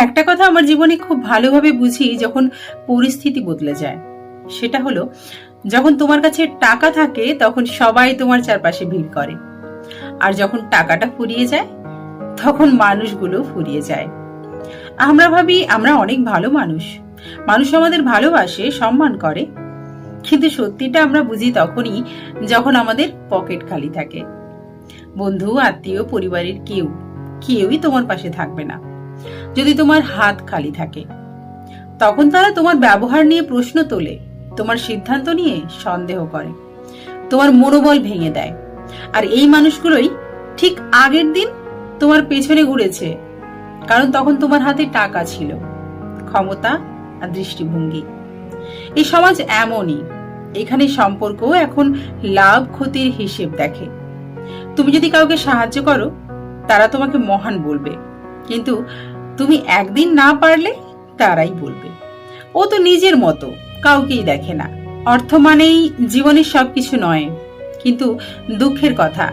একটা কথা আমার জীবনে খুব ভালোভাবে বুঝি যখন পরিস্থিতি বদলে যায়, সেটা হলো যখন তোমার কাছে টাকা থাকে তখন সবাই তোমার চারপাশে ভিড় করে, আর যখন টাকাটা ফুরিয়ে যায় তখন মানুষগুলো ফুরিয়ে যায়। আমরা ভাবি আমরা অনেক ভালো মানুষ, মানুষ আমাদের ভালোবাসে, সম্মান করে, কিন্তু সত্যিটা আমরা বুঝি তখনই যখন আমাদের পকেট খালি থাকে। বন্ধু, আত্মীয়, পরিবারের কেউই তোমার পাশে থাকবে না যদি তোমার হাত খালি থাকে। তখন তারা তোমার ব্যবহার নিয়ে প্রশ্ন তোলে, তোমার সিদ্ধান্ত নিয়ে সন্দেহ করে, তোমার মনোবল ভেঙে দেয়। আর এই মানুষগুলোই ঠিক আগের দিন তোমার পেছনে ঘুরেছে, কারণ তখন তোমার হাতে টাকা ছিল, ক্ষমতা আর দৃষ্টিভঙ্গি। এই সমাজ এমনই, এখানে সম্পর্ক এখন লাভ ক্ষতির হিসেব দেখে। তুমি যদি কাউকে সাহায্য করো তারা তোমাকে মহান বলবে, কিন্তু তুমি একদিন না পারলে তারাই বলবে ও তো নিজের মতো, কাউকেই দেখে না। অর্থ মানেই জীবনের সবকিছু নয়, কিন্তু দুঃখের কথা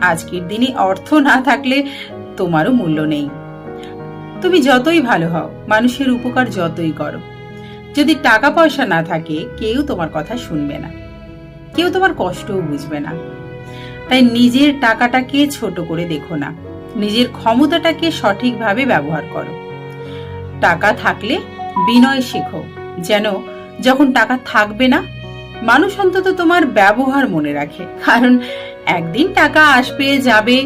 আজকের দিনে অর্থ না থাকলে তোমারও মূল্য নেই। তুমি যতই ভালো হও, মানুষের উপকার যতই করো, যদি টাকা পয়সা না থাকে কেউ তোমার কথা শুনবে না, কেউ তোমার কষ্টও বুঝবে না। তাই নিজের টাকাটাকে ছোট করে দেখো না, নিজের ক্ষমতাটাকে সঠিকভাবে ব্যবহার করো। টাকা থাকলে বিনয় শেখো, যেন যখন টাকা থাকবে না মানুষ অন্তত তোমার ব্যবহার মনে রাখে। কারণ একদিন টাকা আসবে যাবে,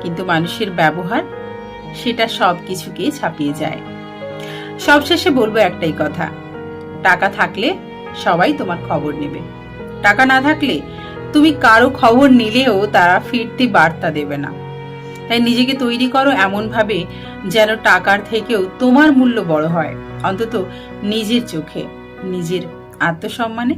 কিন্তু মানুষের ব্যবহার সেটা সবকিছুকে ছাপিয়ে যায়। সবশেষে বলবো একটাই কথা, টাকা থাকলে সবাই তোমার খবর নেবে, টাকা না থাকলে তুমি কারো খবর নিলেও তারা ফিরতি বার্তা দেবে না। তাই নিজেকে তৈরি করো এমন ভাবে যেন টাকার থেকেও তোমার মূল্য বড় হয়, অন্তত নিজের চোখে, নিজের আত্মসম্মানে।